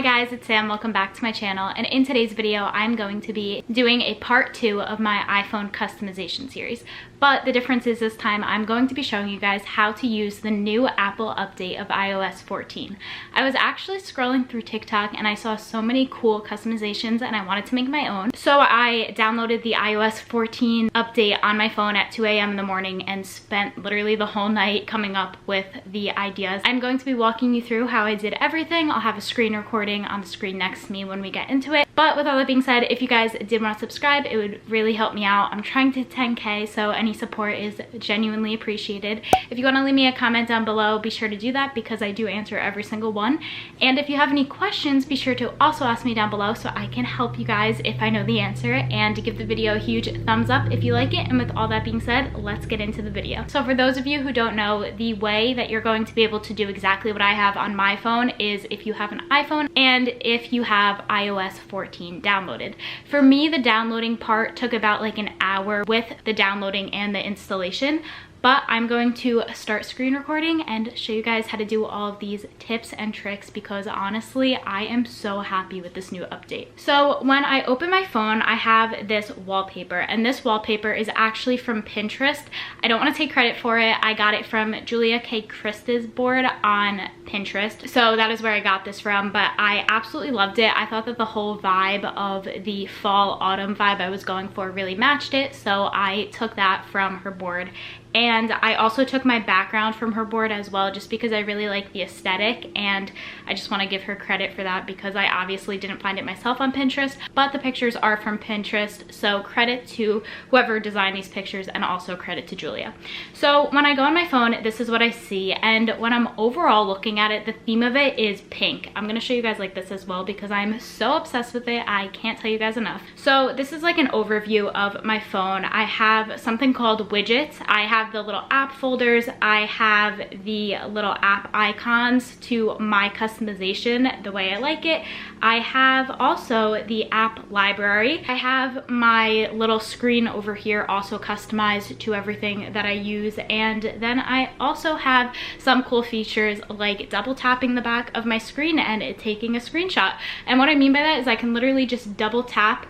guys, it's Sam. Welcome back to my channel, and in today's video I'm going to be doing a part 2 of my iPhone customization series. But the difference is this time I'm going to be showing you guys how to use the new Apple update of iOS 14. I was actually scrolling through TikTok and I saw so many cool customizations and I wanted to make my own. So I downloaded the iOS 14 update on my phone at 2 a.m. in the morning and spent literally the whole night coming up with the ideas. I'm going to be walking you through how I did everything. I'll have a screen recording on the screen next to me when we get into it. But with all that being said, if you guys did want to subscribe, it would really help me out. I'm trying to hit 10K, so any support is genuinely appreciated. If you want to leave me a comment down below, be sure to do that because I do answer every single one. And if you have any questions, be sure to also ask me down below so I can help you guys if I know the answer, and to give the video a huge thumbs up if you like it. And with all that being said, let's get into the video. So for those of you who don't know, the way that you're going to be able to do exactly what I have on my phone is if you have an iPhone and if you have iOS 14 downloaded. For me, the downloading part took about like an hour with the downloading and the installation. But I'm going to start screen recording and show you guys how to do all of these tips and tricks because honestly, I am so happy with this new update. So when I open my phone, I have this wallpaper, and this wallpaper is actually from Pinterest. I don't want to take credit for it. I got it from Julia K. Krista's board on Pinterest. So that is where I got this from, but I absolutely loved it. I thought that the whole vibe of the fall autumn vibe I was going for really matched it. So I took that from her board. And I also took my background from her board as well, just because I really like the aesthetic, and I just want to give her credit for that because I obviously didn't find it myself on Pinterest, but the pictures are from Pinterest, so credit to whoever designed these pictures and also credit to Julia. So when I go on my phone, this is what I see, and when I'm overall looking at it, the theme of it is pink. I'm going to show you guys like this as well because I'm so obsessed with it, I can't tell you guys enough. So this is like an overview of my phone. I have something called widgets. I have the little app folders, I have the little app icons to my customization the way I like it. I have also the app library. I have my little screen over here also customized to everything that I use, and then I also have some cool features like double tapping the back of my screen and it taking a screenshot. And what I mean by that is I can literally just double tap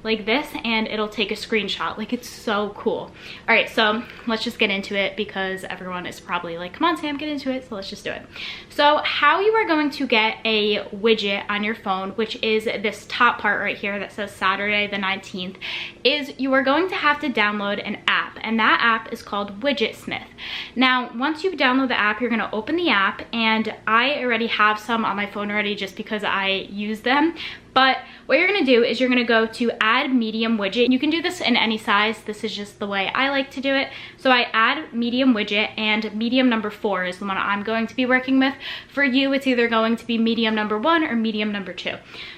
like this and it'll take a screenshot. Like, it's so cool. All right, so let's just get into it because everyone is probably like, come on Sam, get into it. So let's just do it. So how you are going to get a widget on your phone, which is this top part right here that says Saturday the 19th, is you are going to have to download an app, and that app is called Widgetsmith. Now, once you download the app, you're gonna open the app, and I already have some on my phone already just because I use them. But what you're gonna do is you're gonna go to add medium widget. You can do this in any size. This is just the way I like to do it. So I add medium widget, and medium number 4 is the one I'm going to be working with. For you, it's either going to be medium number 1 or medium number 2.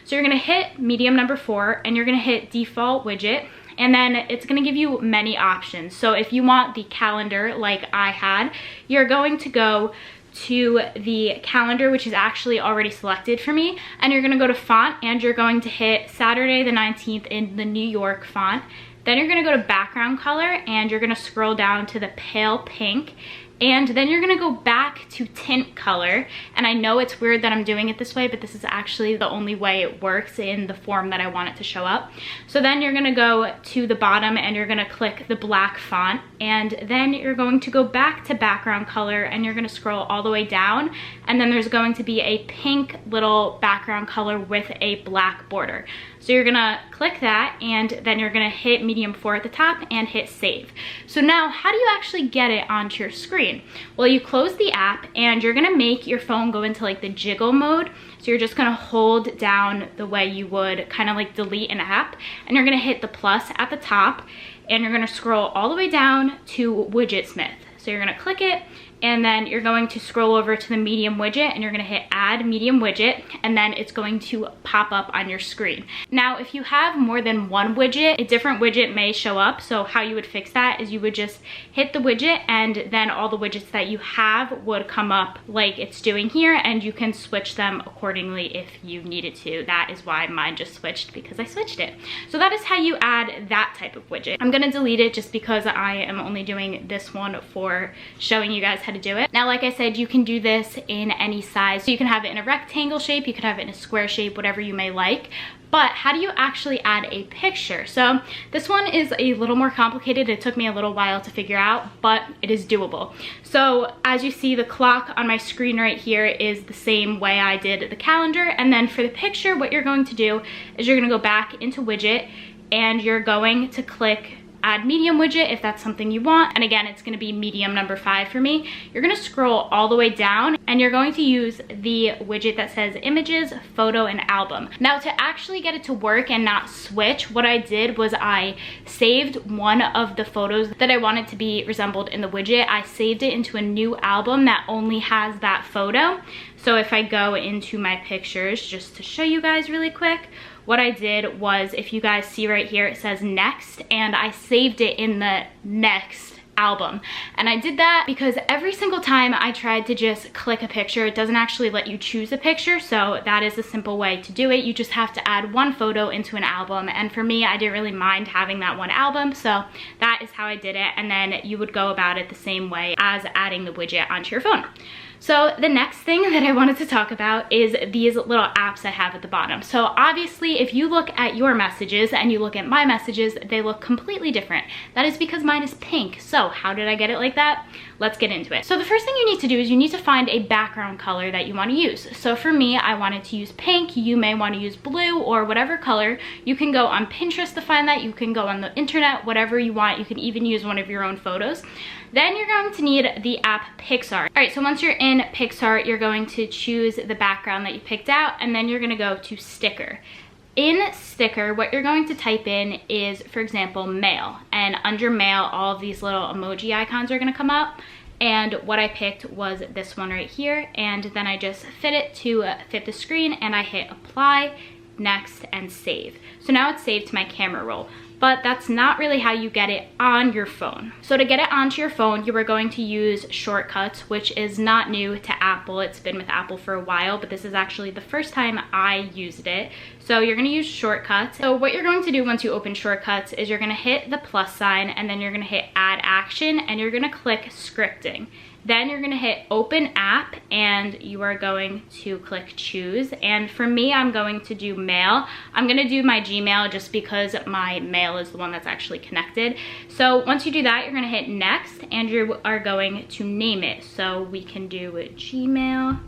So you're gonna hit medium number 4 and you're gonna hit default widget. And then it's gonna give you many options. So if you want the calendar like I had, you're going to go to the calendar, which is actually already selected for me, and you're gonna go to font and you're going to hit Saturday the 19th in the New York font. Then you're gonna go to background color and you're gonna scroll down to the pale pink, and then you're gonna go back to tint color. And I know it's weird that I'm doing it this way, but this is actually the only way it works in the form that I want it to show up. So then you're gonna go to the bottom and you're gonna click the black font, and then you're going to go back to background color and you're gonna scroll all the way down, and then there's going to be a pink little background color with a black border. So you're gonna click that, and then you're gonna hit medium 4 at the top and hit save. So now, how do you actually get it onto your screen? Well, you close the app and you're gonna make your phone go into like the jiggle mode. So you're just gonna hold down the way you would kind of like delete an app, and you're gonna hit the plus at the top, and you're gonna scroll all the way down to Widgetsmith. So you're gonna click it, and then you're going to scroll over to the medium widget and you're gonna hit add medium widget, and then it's going to pop up on your screen. Now, if you have more than one widget, a different widget may show up. So how you would fix that is you would just hit the widget, and then all the widgets that you have would come up like it's doing here, and you can switch them accordingly if you needed to. That is why mine just switched, because I switched it. So that is how you add that type of widget. I'm gonna delete it just because I am only doing this one for showing you guys how how to do it. Now, like I said, you can do this in any size. So you can have it in a rectangle shape, you could have it in a square shape, whatever you may like. But how do you actually add a picture? So this one is a little more complicated. It took me a little while to figure out, but it is doable. So as you see, the clock on my screen right here is the same way I did the calendar. And then for the picture, what you're going to do is you're gonna go back into widget and you're going to click add medium widget if that's something you want. And again, it's gonna be medium number 5 for me. You're gonna scroll all the way down and you're going to use the widget that says images, photo, and album. Now, to actually get it to work and not switch, what I did was I saved one of the photos that I wanted to be resembled in the widget. I saved it into a new album that only has that photo. So if I go into my pictures, just to show you guys really quick, what I did was, if you guys see right here, it says next, and I saved it in the next album. And I did that because every single time I tried to just click a picture, it doesn't actually let you choose a picture. So that is a simple way to do it. You just have to add one photo into an album. And for me, I didn't really mind having that one album. So that is how I did it. And then you would go about it the same way as adding the widget onto your phone. So the next thing that I wanted to talk about is these little apps I have at the bottom. So obviously, if you look at your messages and you look at my messages, they look completely different. That is because mine is pink. So how did I get it like that? Let's get into it. So the first thing you need to do is you need to find a background color that you want to use. So for me, I wanted to use pink. You may want to use blue or whatever color. You can go on Pinterest to find that. You can go on the internet, whatever you want. You can even use one of your own photos. Then you're going to need the app Pixar. All right, so once you're in Pixar, you're going to choose the background that you picked out, and then you're gonna go to sticker. In sticker, what you're going to type in is, for example, mail. And under mail, all of these little emoji icons are gonna come up. And what I picked was this one right here. And then I just fit it to fit the screen, and I hit apply, next, and save. So now it's saved to my camera roll. But that's not really how you get it on your phone. So to get it onto your phone, you are going to use shortcuts, which is not new to Apple. It's been with Apple for a while, but this is actually the first time I used it. So you're gonna use shortcuts. So what you're going to do once you open shortcuts is you're gonna hit the plus sign, and then you're gonna hit add action, and you're gonna click scripting. Then you're gonna hit open app, and you are going to click choose. And for me, I'm going to do mail. I'm gonna do my Gmail just because my mail is the one that's actually connected. So once you do that, you're gonna hit next, and you are going to name it. So we can do Gmail,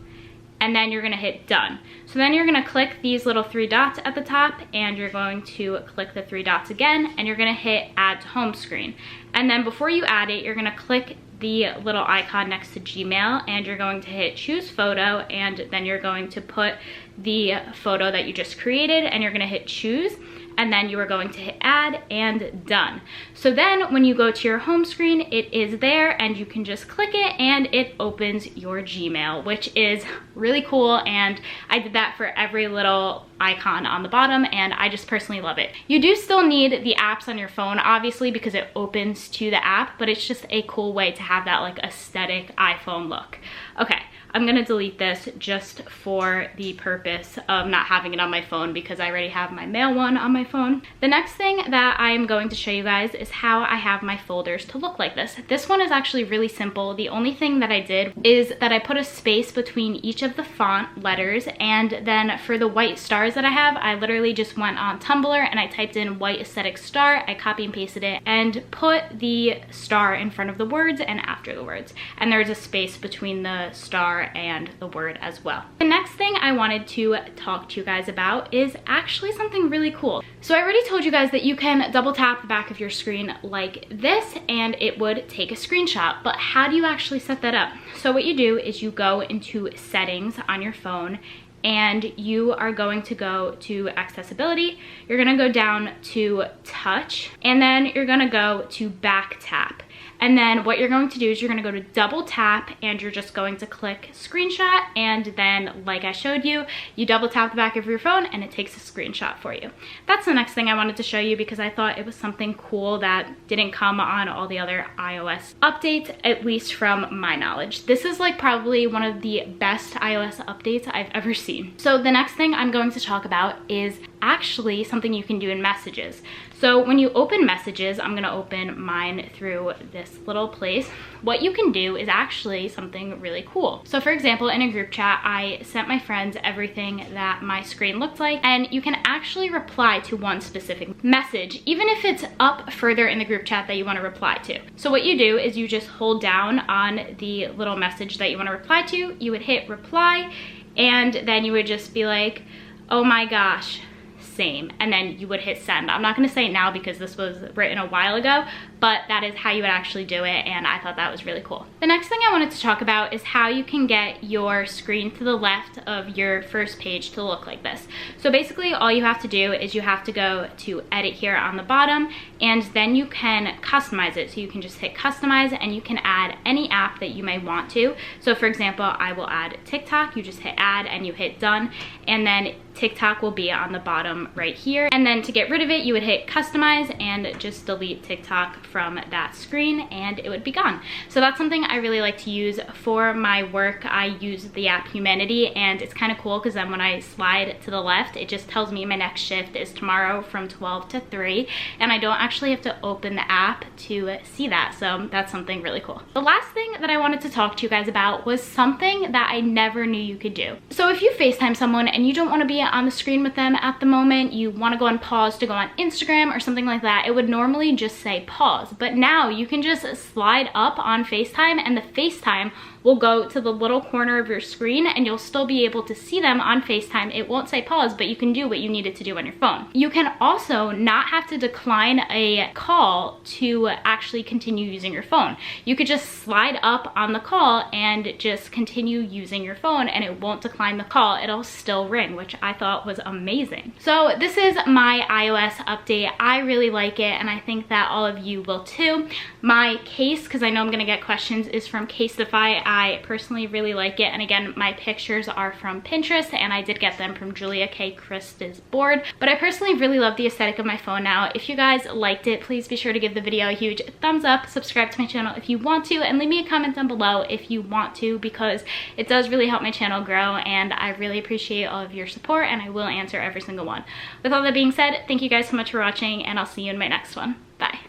and then you're gonna hit done. So then you're gonna click these little 3 dots at the top, and you're going to click the 3 dots again, and you're gonna hit add to home screen. And then before you add it, you're gonna click the little icon next to Gmail, and you're going to hit choose photo, and then you're going to put the photo that you just created, and you're gonna hit choose, and then you are going to hit add and done. So then when you go to your home screen, it is there, and you can just click it and it opens your Gmail, which is really cool. And I did that for every little icon on the bottom, and I just personally love it. You do still need the apps on your phone, obviously, because it opens to the app, but it's just a cool way to have that like aesthetic iPhone look. Okay, I'm gonna delete this just for the purpose of not having it on my phone because I already have my mail one on my phone. The next thing that I'm going to show you guys is how I have my folders to look like this. This one is actually really simple. The only thing that I did is that I put a space between each of the font letters, and then for the white stars that I have, I literally just went on Tumblr and I typed in white aesthetic star, I copy and pasted it, and put the star in front of the words and after the words. And there's a space between the star and the word as well. The next thing I wanted to talk to you guys about is actually something really cool. So I already told you guys that you can double tap the back of your screen like this and it would take a screenshot, but how do you actually set that up? So what you do is you go into settings on your phone, and you are going to go to accessibility, you're gonna go down to touch, and then you're gonna go to back tap. And then what you're going to do is you're gonna go to double tap, and you're just going to click screenshot, and then like I showed you, you double tap the back of your phone and it takes a screenshot for you. That's the next thing I wanted to show you because I thought it was something cool that didn't come on all the other iOS updates, at least from my knowledge. This is like probably one of the best iOS updates I've ever seen. scene. So the next thing I'm going to talk about is actually something you can do in messages. So when you open messages, I'm gonna open mine through this little place. What you can do is actually something really cool. So for example, in a group chat, I sent my friends everything that my screen looked like, and you can actually reply to one specific message, even if it's up further in the group chat that you wanna reply to. So what you do is you just hold down on the little message that you wanna reply to, you would hit reply, and then you would just be like, oh my gosh, same, and then you would hit send. I'm not going to say it now because this was written a while ago, but that is how you would actually do it, and I thought that was really cool. The next thing I wanted to talk about is how you can get your screen to the left of your first page to look like this. So basically all you have to do is you have to go to edit here on the bottom, and then you can customize it. So you can just hit customize, and you can add any app that you may want to. So for example, I will add TikTok. You just hit add and you hit done, and then TikTok will be on the bottom right here. And then to get rid of it, you would hit customize and just delete TikTok from that screen, and it would be gone. So that's something I really like to use for my work. I use the app Humanity, and it's kind of cool because then when I slide to the left, it just tells me my next shift is tomorrow from 12 to 3, and I don't actually have to open the app to see that. So that's something really cool. The last thing that I wanted to talk to you guys about was something that I never knew you could do. So if you FaceTime someone and you don't want to be on the screen with them at the moment, you want to go on pause to go on Instagram or something like that, it would normally just say pause. But now you can just slide up on FaceTime, and the FaceTime will go to the little corner of your screen, and you'll still be able to see them on FaceTime. It won't say pause, but you can do what you needed to do on your phone. You can also not have to decline a call to actually continue using your phone. You could just slide up on the call and just continue using your phone, and it won't decline the call. It'll still ring, which I thought was amazing. So this is my iOS update. I really like it, and I think that all of you will too. My case, because I know I'm gonna get questions, is from Casetify. I personally really like it, and again, my pictures are from Pinterest, and I did get them from Julia K. Christa's board, but I personally really love the aesthetic of my phone now. If you guys liked it, please be sure to give the video a huge thumbs up, subscribe to my channel if you want to, and leave me a comment down below if you want to, because it does really help my channel grow, and I really appreciate all of your support, and I will answer every single one. With all that being said, thank you guys so much for watching, and I'll see you in my next one. Bye.